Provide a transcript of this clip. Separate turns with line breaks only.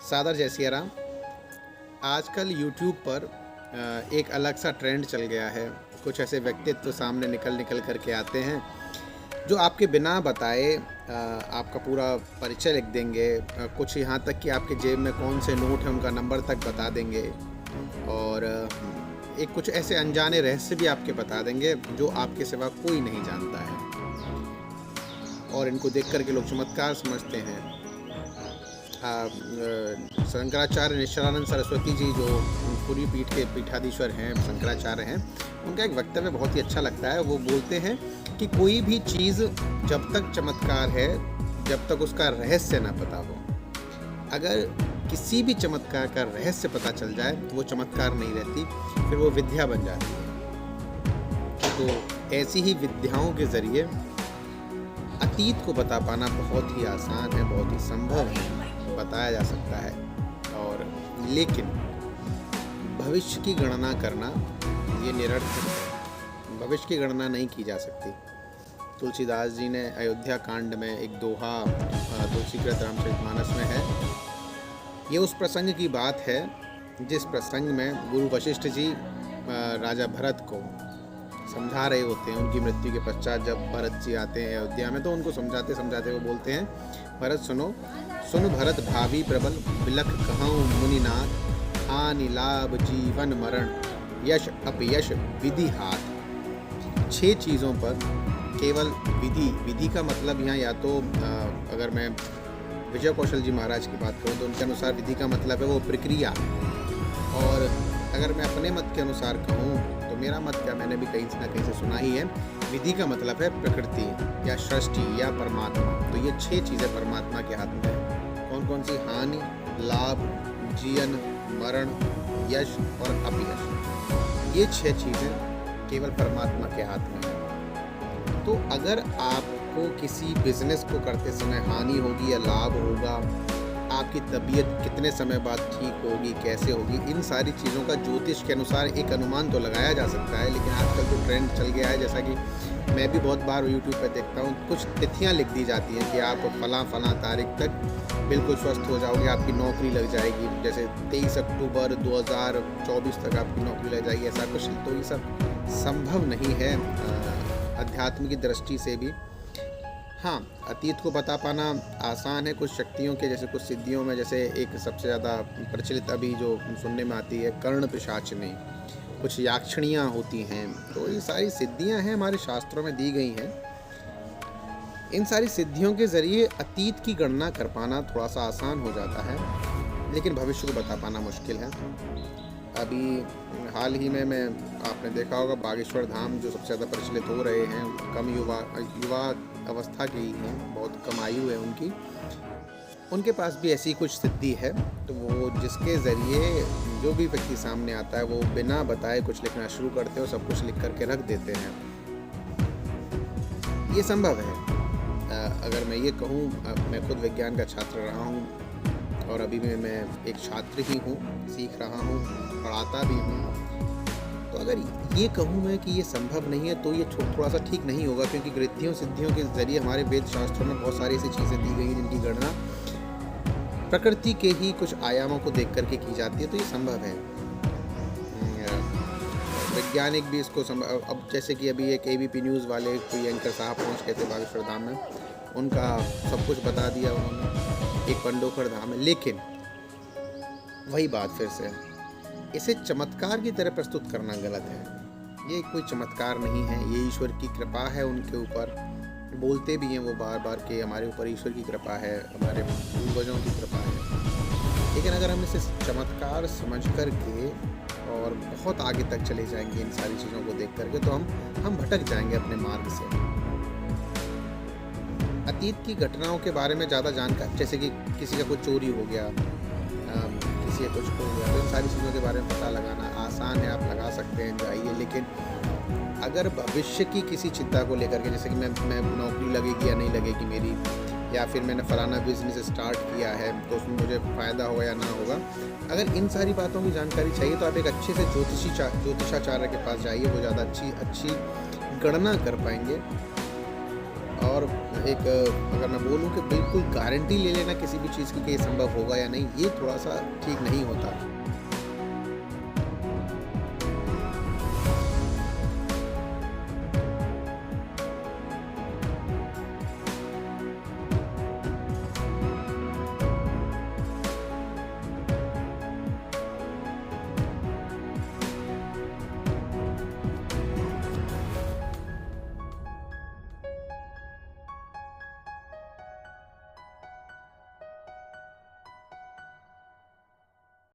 सादर जय सिया राम। आजकल यूट्यूब पर एक अलग सा ट्रेंड चल गया है। कुछ ऐसे व्यक्तित्व सामने निकल निकल कर के आते हैं जो आपके बिना बताए आपका पूरा परिचय लिख देंगे। कुछ यहाँ तक कि आपके जेब में कौन से नोट हैं उनका नंबर तक बता देंगे। और एक कुछ ऐसे अनजाने रहस्य भी आपके बता देंगे जो आपके सिवा कोई नहीं जानता है। और इनको देख कर के लोग चमत्कार समझते हैं। शंकराचार्य निश्चलानंद सरस्वती जी जो पूरी पीठ के पीठाधीश्वर हैं, शंकराचार्य हैं, उनका एक वक्तव्य बहुत ही अच्छा लगता है। वो बोलते हैं कि कोई भी चीज़ जब तक चमत्कार है जब तक उसका रहस्य ना पता हो। अगर किसी भी चमत्कार का रहस्य पता चल जाए तो वो चमत्कार नहीं रहती, फिर वो विद्या बन जाती है। तो ऐसी ही विद्याओं के ज़रिए अतीत को बता पाना बहुत ही आसान है, बहुत ही संभव है, बताया जा सकता है। और लेकिन भविष्य की गणना करना ये निरर्थक है। भविष्य की गणना नहीं की जा सकती। तुलसीदास जी ने अयोध्या कांड में एक दोहा तुलसीकृत रामचरितमानस में है। ये उस प्रसंग की बात है जिस प्रसंग में गुरु वशिष्ठ जी राजा भरत को समझा रहे होते हैं। उनकी मृत्यु के पश्चात जब भरत जी आते हैं अयोध्या में तो उनको समझाते समझाते वो बोलते हैं, भरत सुनो सुन भरत भावी प्रबल, बिलख कहूँ मुनिनाथ, हानि लाभ जीवन मरण, यश अपयश विधि हाथ। 6 चीज़ों पर केवल विधि का मतलब यहाँ या तो अगर मैं विजय कौशल जी महाराज की बात करूँ तो उनके अनुसार विधि का मतलब है वो प्रक्रिया। और अगर मैं अपने मत के अनुसार कहूँ तो मेरा मत क्या, मैंने भी कहीं ना कहीं से सुना ही है, विधि का मतलब है प्रकृति या सृष्टि या परमात्मा। तो ये 6 चीज़ें परमात्मा के हाथ में है। कौन कौन सी? हानि, लाभ, जीवन, मरण, यश और अपयश। ये 6 चीज़ें केवल परमात्मा के हाथ में है। तो अगर आपको किसी बिजनेस को करते समय हानि होगी या लाभ होगा, आपकी तबीयत कितने समय बाद ठीक होगी, कैसे होगी, इन सारी चीज़ों का ज्योतिष के अनुसार एक अनुमान तो लगाया जा सकता है। लेकिन आजकल जो ट्रेंड चल गया है, जैसा कि मैं भी बहुत बार यूट्यूब पर देखता हूँ, कुछ तिथियाँ लिख दी जाती हैं कि आप फलां तारीख तक बिल्कुल स्वस्थ हो जाओगे, आपकी नौकरी लग जाएगी। जैसे 23 अक्टूबर 2024 तक आपकी नौकरी लग जाएगी, ऐसा कुछ। तो ये सब संभव नहीं है अध्यात्म की दृष्टि से भी। हाँ, अतीत को बता पाना आसान है कुछ शक्तियों के, जैसे कुछ सिद्धियों में। जैसे एक सबसे ज़्यादा प्रचलित अभी जो सुनने में आती है, कर्ण पिशाचनी, कुछ याक्षणियाँ होती हैं। तो ये सारी सिद्धियाँ हैं, हमारे शास्त्रों में दी गई हैं। इन सारी सिद्धियों के ज़रिए अतीत की गणना कर पाना थोड़ा सा आसान हो जाता है, लेकिन भविष्य को बता पाना मुश्किल है। अभी हाल ही में आपने देखा होगा बागेश्वर धाम जो सबसे ज़्यादा प्रचलित हो रहे हैं, कम युवा अवस्था के ही हैं, बहुत कम आयु है उनकी। उनके पास भी ऐसी कुछ सिद्धि है, तो वो जिसके ज़रिए जो भी व्यक्ति सामने आता है वो बिना बताए कुछ लिखना शुरू करते हैं और सब कुछ लिख करके रख देते हैं। ये संभव है। अगर मैं ये कहूँ, मैं खुद विज्ञान का छात्र रहा हूँ और अभी मैं एक छात्र ही हूँ, सीख रहा हूँ, पढ़ाता भी हूँ। तो अगर ये कहूँ मैं कि ये संभव नहीं है तो ये थोड़ा सा ठीक नहीं होगा, क्योंकि रिद्धियों सिद्धियों के ज़रिए हमारे वेद शास्त्रों में बहुत सारी ऐसी चीज़ें दी गई हैं जिनकी गणना प्रकृति के ही कुछ आयामों को देख करके की जाती है। तो ये संभव है। वैज्ञानिक भी इसको अब जैसे कि अभी एक ABP न्यूज़ वाले कोई एंकर साहब पहुँच गए थे बागेश्वर धाम में, उनका सब कुछ बता दिया उन्होंने, एक पंडोखर धाम है। लेकिन वही बात फिर से, इसे चमत्कार की तरह प्रस्तुत करना गलत है। ये कोई चमत्कार नहीं है, ये ईश्वर की कृपा है उनके ऊपर। बोलते भी हैं वो बार बार कि हमारे ऊपर ईश्वर की कृपा है, हमारे पूर्वजों की कृपा है। लेकिन अगर हम इसे चमत्कार समझ कर के और बहुत आगे तक चले जाएंगे इन सारी चीज़ों को देख करके, तो हम भटक जाएंगे अपने मार्ग से। अतीत की घटनाओं के बारे में ज़्यादा जानकारी, जैसे कि किसी का कुछ चोरी हो गया, किसी का कुछ हो गया, तो इन सारी चीज़ों के बारे में पता लगाना आसान है, आप लगा सकते हैं, जाइए। लेकिन अगर भविष्य की किसी चिंता को लेकर के, जैसे कि मैं नौकरी लगेगी या नहीं लगेगी मेरी, या फिर मैंने फलाना बिजनेस स्टार्ट किया है तो उसमें मुझे फ़ायदा होगा या ना होगा, अगर इन सारी बातों की जानकारी चाहिए तो आप एक अच्छे से ज्योतिषाचार्य के पास जाइए। वो ज़्यादा अच्छी गणना कर पाएंगे। और एक अगर मैं बोलूँ कि बिल्कुल गारंटी ले लेना किसी भी चीज़ की कि ये संभव होगा या नहीं, ये थोड़ा-सा ठीक नहीं होता।